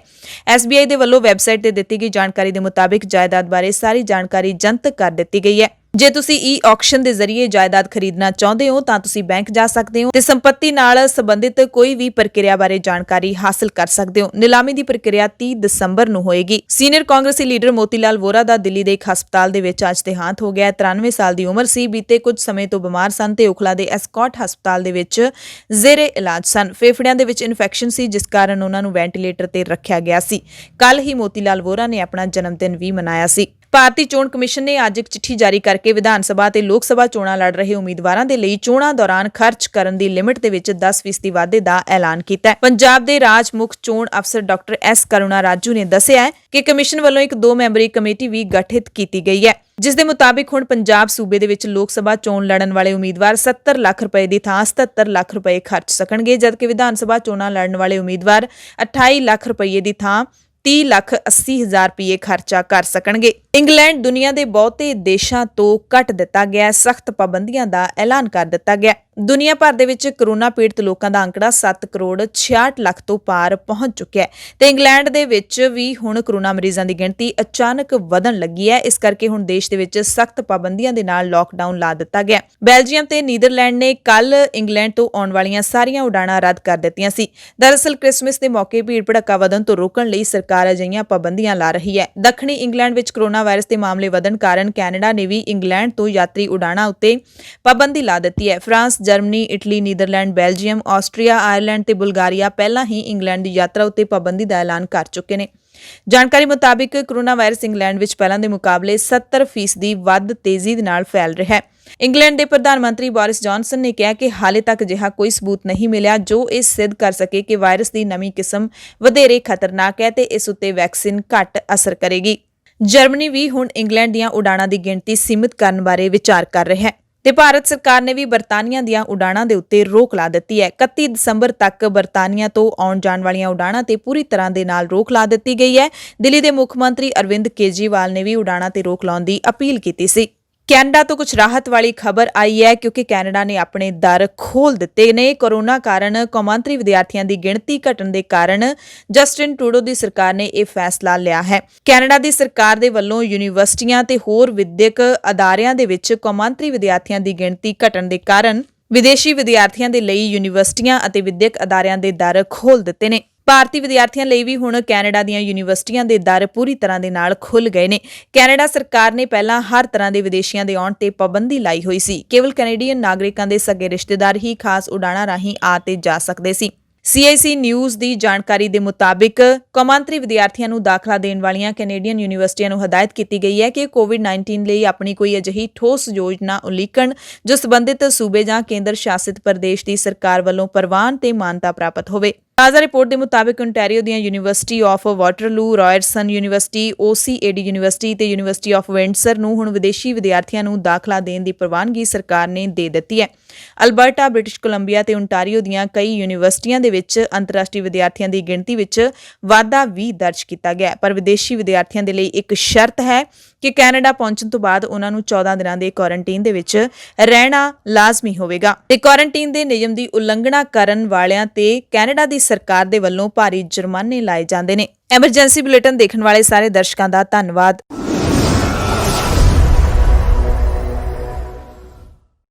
SBI ਦੇ ਵੱਲੋਂ ਵੈਬਸਾਈਟ ਤੇ ਦਿੱਤੀ ਗਈ ਜਾਣਕਾਰੀ ਦੇ ਮੁਤਾਬਿਕ ਜਾਇਦਾਦ ਬਾਰੇ ਸਾਰੀ ਜਾਣਕਾਰੀ ਜਨਤਕ ਕਰ ਦਿੱਤੀ ਗਈ ਹੈ। ਜੇ ਤੁਸੀਂ ਈ-ਆਕਸ਼ਨ ਦੇ ਜ਼ਰੀਏ ਜਾਇਦਾਦ ਖਰੀਦਣਾ ਚਾਹੁੰਦੇ ਹੋ ਤਾਂ ਤੁਸੀਂ ਬੈਂਕ ਜਾ ਸਕਦੇ ਹੋ ਤੇ ਸੰਪत्ति ਨਾਲ ਸੰਬੰਧਿਤ ਕੋਈ ਵੀ ਪ੍ਰਕਿਰਿਆ ਬਾਰੇ ਜਾਣਕਾਰੀ ਹਾਸਲ ਕਰ ਸਕਦੇ ਹੋ। ਨਿਲਾਮੀ ਦੀ ਪ੍ਰਕਿਰਿਆ 30 ਦਸੰਬਰ ਨੂੰ ਹੋਏਗੀ। ਸੀਨੀਅਰ ਕਾਂਗਰਸੀ ਲੀਡਰ ਮੋਤੀਲਾਲ ਵੋਰਾ ਦਾ ਦਿੱਲੀ ਦੇ ਇੱਕ ਹਸਪਤਾਲ ਦੇ ਵਿੱਚ ਅੱਜ ਦੇਹਾਂਤ ਹੋ ਗਿਆ। 93 ਸਾਲ ਦੀ ਉਮਰ ਸੀ। ਬੀਤੇ ਕੁਝ ਸਮੇਂ ਤੋਂ ਬਿਮਾਰ ਸਨ ਤੇ ਓਖਲਾ ਦੇ ਐਸਕॉट ਹਸਪਤਾਲ ਦੇ ਵਿੱਚ ਜ਼ੇਰੇ ਇਲਾਜ ਸਨ। ਫੇਫੜਿਆਂ ਦੇ ਵਿੱਚ ਇਨਫੈਕਸ਼ਨ ਸੀ, ਜਿਸ ਕਾਰਨ ਉਹਨਾਂ ਨੂੰ ਵੈਂਟੀਲੇਟਰ ਤੇ ਰੱਖਿਆ ਗਿਆ ਸੀ। ਕੱਲ ਹੀ ਮੋਤੀਲਾਲ ਵੋਰਾ ਨੇ ਆਪਣਾ ਜਨਮ ਦਿਨ ਵੀ ਮਨਾਇਆ ਸੀ। ਭਾਰਤੀ ਚੋਣ ਕਮਿਸ਼ਨ ਨੇ ਅੱਜ ਇੱਕ ਚਿੱਠੀ ਜਾਰੀ ਕਰਕੇ ਵਿਧਾਨ ਸਭਾ ਤੇ ਲੋਕ ਸਭਾ ਚੋਣਾਂ ਲੜ ਰਹੇ ਉਮੀਦਵਾਰਾਂ ਦੇ ਲਈ ਚੋਣਾਂ ਦੌਰਾਨ ਖਰਚ ਕਰਨ ਦੀ ਲਿਮਿਟ ਦੇ ਵਿੱਚ 10% ਵਾਧੇ ਦਾ ਐਲਾਨ ਕੀਤਾ ਹੈ। ਪੰਜਾਬ ਦੇ ਰਾਜ ਮੁੱਖ ਚੋਣ ਅਫਸਰ ਡਾਕਟਰ S ਕਰੁਣਾ ਰਾਜੂ ਨੇ ਦੱਸਿਆ ਕਿ ਕਮਿਸ਼ਨ ਵੱਲੋਂ ਇੱਕ 2 ਮੈਂਬਰੀ ਕਮੇਟੀ ਵੀ ਗਠਿਤ ਕੀਤੀ ਗਈ ਹੈ, ਜਿਸ ਦੇ ਮੁਤਾਬਿਕ ਹੁਣ ਪੰਜਾਬ ਸੂਬੇ ਦੇ ਵਿੱਚ ਲੋਕ ਸਭਾ ਚੋਣ ਲੜਨ ਵਾਲੇ ਉਮੀਦਵਾਰ 70 ਲੱਖ ਰੁਪਏ ਦੀ ਥਾਂ 77 ਲੱਖ ਰੁਪਏ ਖਰਚ ਸਕਣਗੇ, ਜਦਕਿ ਵਿਧਾਨ ਸਭਾ ਚੋਣਾਂ ਲੜਨ ਵਾਲੇ ਉਮੀਦਵਾਰ 28 ਲੱਖ ਰੁਪਏ ਦੀ ਥਾਂ 30,80,000 ਰੁਪਏ ਖਰਚਾ ਕਰ ਸਕਣਗੇ। ਇੰਗਲੈਂਡ ਦੁਨੀਆ ਦੇ ਬਹੁਤੇ ਦੇਸ਼ਾਂ ਤੋਂ ਕੱਟ ਦਿੱਤਾ ਗਿਆ, ਸਖਤ ਪਾਬੰਦੀਆਂ ਦਾ ਐਲਾਨ ਕਰ ਦਿੱਤਾ ਗਿਆ। ਦੁਨੀਆ ਭਰ ਦੇ ਵਿੱਚ ਕਰੋਨਾ ਪੀੜਤ ਲੋਕਾਂ ਦਾ ਅੰਕੜਾ 7 ਕਰੋੜ 66 ਲੱਖ ਤੋਂ ਪਾਰ ਪਹੁੰਚ ਚੁੱਕਿਆ ਹੈ ਤੇ ਇੰਗਲੈਂਡ ਦੇ ਵਿੱਚ ਵੀ ਹੁਣ ਕਰੋਨਾ ਮਰੀਜ਼ਾਂ ਦੀ ਗਿਣਤੀ ਅਚਾਨਕ ਵਧਣ ਲੱਗੀ ਹੈ। ਇਸ ਕਰਕੇ ਹੁਣ ਦੇਸ਼ ਦੇ ਵਿੱਚ ਸਖਤ ਪਾਬੰਦੀਆਂ ਦੇ ਨਾਲ ਲਾਕਡਾਊਨ ਲਾ ਦਿੱਤਾ ਗਿਆ। ਬੈਲਜੀਅਮ ਤੇ ਨੀਦਰਲੈਂਡ ਨੇ ਕੱਲ ਇੰਗਲੈਂਡ ਤੋਂ ਆਉਣ ਵਾਲੀਆਂ ਸਾਰੀਆਂ ਉਡਾਣਾਂ ਰੱਦ ਕਰ ਦਿੱਤੀਆਂ ਸੀ। ਦਰਅਸਲ ਕ੍ਰਿਸਮਸ ਦੇ ਮੌਕੇ ਭੀੜ ਭੜੱਕਾ ਵਧਣ ਤੋਂ ਰੋਕਣ ਲਈ ਸਰਕਾਰ ਅਜਿਹੀਆਂ ਪਾਬੰਦੀਆਂ ਲਾ ਰਹੀ ਹੈ। ਦੱਖਣੀ ਇੰਗਲੈਂਡ ਵਿੱਚ ਕਰੋਨਾ ਵਾਇਰਸ ਦੇ ਮਾਮਲੇ ਵਧਣ ਕਾਰਨ ਕੈਨੇਡਾ ਨੇ ਵੀ ਇੰਗਲੈਂਡ ਤੋਂ ਯਾਤਰੀ ਉਡਾਣਾਂ ਉੱਤੇ ਪਾਬੰਦੀ ਲਾ ਦਿੱਤੀ ਹੈ। France, Germany, Italy, Netherland, Belgium, Austria, Ireland ਤੇ ਬੁਲਗਾਰੀਆ ਪਹਿਲਾਂ ਹੀ ਇੰਗਲੈਂਡ ਦੀ ਯਾਤਰਾ ਉੱਤੇ ਪਾਬੰਦੀ ਦਾ ਐਲਾਨ ਕਰ ਚੁੱਕੇ ਨੇ। ਜਾਣਕਾਰੀ ਮੁਤਾਬਿਕ ਕਰੋਨਾ ਵਾਇਰਸ ਇੰਗਲੈਂਡ ਵਿੱਚ ਪਹਿਲਾਂ ਦੇ ਮੁਕਾਬਲੇ 70% ਵੱਧ ਤੇਜ਼ੀ ਦੇ ਨਾਲ ਫੈਲ ਰਿਹਾ ਹੈ। ਇੰਗਲੈਂਡ ਦੇ ਪ੍ਰਧਾਨ ਮੰਤਰੀ ਬੋਰਿਸ ਜੌਨਸਨ ਨੇ ਕਿਹਾ ਕਿ ਹਾਲੇ ਤੱਕ ਅਜਿਹਾ ਕੋਈ ਸਬੂਤ ਨਹੀਂ ਮਿਲਿਆ ਜੋ ਇਹ ਸਿੱਧ ਕਰ ਸਕੇ ਕਿ ਵਾਇਰਸ ਦੀ ਨਵੀਂ ਕਿਸਮ ਵਧੇਰੇ ਖਤਰਨਾਕ ਹੈ ਤੇ ਇਸ ਉੱਤੇ ਵੈਕਸੀਨ ਘੱਟ ਅਸਰ ਕਰੇਗੀ। ਜਰਮਨੀ ਵੀ ਹੁਣ ਇੰਗਲੈਂਡ ਦੀਆਂ ਉਡਾਣਾਂ ਦੀ ਗਿਣਤੀ ਸੀਮਿਤ ਕਰਨ ਬਾਰੇ ਵਿਚਾਰ ਕਰ ਰਿਹਾ ਹੈ ਤੇ ਭਾਰਤ ਸਰਕਾਰ ਨੇ ਵੀ ਬਰਤਾਨੀਆ ਦੀਆਂ ਉਡਾਣਾਂ ਦੇ ਉੱਤੇ ਰੋਕ ਲਾ ਦਿੱਤੀ ਹੈ। 31 ਦਸੰਬਰ ਤੱਕ ਬਰਤਾਨੀਆ ਤੋਂ ਆਉਣ ਜਾਣ ਵਾਲੀਆਂ ਉਡਾਣਾਂ ਤੇ ਪੂਰੀ ਤਰ੍ਹਾਂ ਦੇ ਨਾਲ ਰੋਕ ਲਾ ਦਿੱਤੀ ਗਈ ਹੈ। ਦਿੱਲੀ ਦੇ ਮੁੱਖ ਮੰਤਰੀ ਅਰਵਿੰਦ ਕੇਜਰੀਵਾਲ ਨੇ ਵੀ ਉਡਾਣਾਂ ਤੇ ਰੋਕ ਲਾਉਣ ਦੀ ਅਪੀਲ ਕੀਤੀ ਸੀ। ਕੈਨੇਡਾ ਤੋਂ ਕੁਝ ਰਾਹਤ ਵਾਲੀ ਖਬਰ ਆਈ ਹੈ ਕਿਉਂਕਿ ਕੈਨੇਡਾ ਨੇ ਆਪਣੇ ਦਰ ਖੋਲ੍ਹ ਦਿੱਤੇ ਨੇ। ਕੋਰੋਨਾ ਕਾਰਨ ਕੌਮਾਂਤਰੀ ਵਿਦਿਆਰਥੀਆਂ ਦੀ ਗਿਣਤੀ ਘਟਣ ਦੇ ਕਾਰਨ ਜਸਟਿਨ ਟਰੂਡੋ ਦੀ ਸਰਕਾਰ ਨੇ ਇਹ ਫੈਸਲਾ ਲਿਆ ਹੈ। ਕੈਨੇਡਾ ਦੀ ਸਰਕਾਰ ਦੇ ਵੱਲੋਂ ਯੂਨੀਵਰਸਿਟੀਆਂ ਤੇ ਹੋਰ ਵਿਦਿਅਕ ਅਦਾਰਿਆਂ ਦੇ ਵਿੱਚ ਕੌਮਾਂਤਰੀ ਵਿਦਿਆਰਥੀਆਂ ਦੀ ਗਿਣਤੀ ਘਟਣ ਦੇ ਕਾਰਨ ਵਿਦੇਸ਼ੀ ਵਿਦਿਆਰਥੀਆਂ ਦੇ ਲਈ ਯੂਨੀਵਰਸਿਟੀਆਂ ਅਤੇ ਵਿਦਿਅਕ ਅਦਾਰਿਆਂ ਦੇ ਦਰ ਖੋਲ੍ਹ ਦਿੱਤੇ ਨੇ। ਭਾਰਤੀ ਵਿਦਿਆਰਥੀਆਂ ਲਈ ਵੀ ਹੁਣ ਕੈਨੇਡਾ ਦੀਆਂ ਯੂਨੀਵਰਸਿਟੀਆਂ ਦੇ ਦਰ ਪੂਰੀ ਤਰ੍ਹਾਂ ਦੇ ਨਾਲ ਖੁੱਲ੍ਹ ਗਏ ਨੇ। ਕੈਨੇਡਾ ਸਰਕਾਰ ਨੇ ਪਹਿਲਾਂ ਹਰ ਤਰ੍ਹਾਂ ਦੇ ਵਿਦੇਸ਼ੀਆਂ ਦੇ ਆਉਣ ਤੇ ਪਾਬੰਦੀ ਲਾਈ ਹੋਈ ਸੀ। ਕੇਵਲ ਕੈਨੇਡੀਅਨ ਨਾਗਰਿਕਾਂ ਦੇ ਸਗੇ ਰਿਸ਼ਤੇਦਾਰ ਹੀ ਖਾਸ ਉਡਾਣਾਂ ਰਾਹੀਂ ਆ ਤੇ ਜਾ ਸਕਦੇ ਸੀ। CIC ਨਿਊਜ਼ ਦੀ ਜਾਣਕਾਰੀ ਦੇ ਮੁਤਾਬਿਕ ਕੌਮਾਂਤਰੀ ਵਿਦਿਆਰਥੀਆਂ ਨੂੰ ਦਾਖਲਾ ਦੇਣ ਵਾਲੀਆਂ ਕੈਨੇਡੀਅਨ ਯੂਨੀਵਰਸਿਟੀਆਂ ਨੂੰ ਹਦਾਇਤ ਕੀਤੀ ਗਈ ਹੈ ਕਿ ਕੋਵਿਡ-19 ਲਈ ਆਪਣੀ ਕੋਈ ਅਜਿਹੀ ਠੋਸ ਯੋਜਨਾ ਉਲੀਕਣ ਜੋ ਸਬੰਧਿਤ ਸੂਬੇ ਜਾਂ ਕੇਂਦਰ ਸ਼ਾਸਿਤ ਪ੍ਰਦੇਸ਼ ਦੀ ਸਰਕਾਰ ਵੱਲੋਂ ਪ੍ਰਵਾਨ ਤੇ ਮਾਨਤਾ ਪ੍ਰਾਪਤ ਹੋਵੇ। ਤਾਜ਼ਾ ਰਿਪੋਰਟ ਦੇ ਮੁਤਾਬਿਕ ontario ਦੀਆਂ university of Waterloo, Ryerson university, OCAD university ਤੇ ਯੂਨੀਵਰਸਿਟੀ ਆਫ ਵਿੰਡਸਰ ਨੂੰ ਹੁਣ ਵਿਦੇਸ਼ੀ ਵਿਦਿਆਰਥੀਆਂ ਨੂੰ ਦਾਖਲਾ ਦੇਣ ਦੀ ਪ੍ਰਵਾਨਗੀ ਸਰਕਾਰ ਨੇ ਦੇ ਦਿੱਤੀ ਹੈ। ਅਲਬਰਟਾ, ਬ੍ਰਿਟਿਸ਼ ਕੋਲੰਬੀਆ ਤੇ ontario ਦੀਆਂ ਕਈ ਯੂਨੀਵਰਸਿਟੀਆਂ ਦੇ ਵਿੱਚ ਅੰਤਰਰਾਸ਼ਟਰੀ ਵਿਦਿਆਰਥੀਆਂ ਦੀ ਗਿਣਤੀ ਵਿੱਚ ਵਾਧਾ ਵੀ ਦਰਜ ਕੀਤਾ ਗਿਆ ਹੈ, ਪਰ ਵਿਦੇਸ਼ੀ ਵਿਦਿਆਰਥੀਆਂ ਦੇ ਲਈ ਇੱਕ ਸ਼ਰਤ ਹੈ ਕਿ ਕੈਨੇਡਾ ਪਹੁੰਚਣ ਤੋਂ ਬਾਅਦ ਉਹਨਾਂ ਨੂੰ 14 ਦਿਨਾਂ ਦੇ ਕੁਆਰੰਟਾਈਨ ਦੇ ਵਿੱਚ ਰਹਿਣਾ ਲਾਜ਼ਮੀ ਹੋਵੇਗਾ ਤੇ ਕੁਆਰੰਟਾਈਨ ਦੇ ਨਿਯਮ ਦੀ ਉਲੰਘਣਾ ਕਰਨ ਵਾਲਿਆਂ ਤੇ ਕੈਨੇਡਾ ਦੀ ਸਰਕਾਰ ਦੇ ਵੱਲੋਂ ਭਾਰੀ ਜੁਰਮਾਨੇ ਲਾਏ ਜਾਂਦੇ ਨੇ। ਐਮਰਜੈਂਸੀ ਬੁਲੇਟਿਨ ਦੇਖਣ ਵਾਲੇ ਸਾਰੇ ਦਰਸ਼ਕਾਂ ਦਾ ਧੰਨਵਾਦ।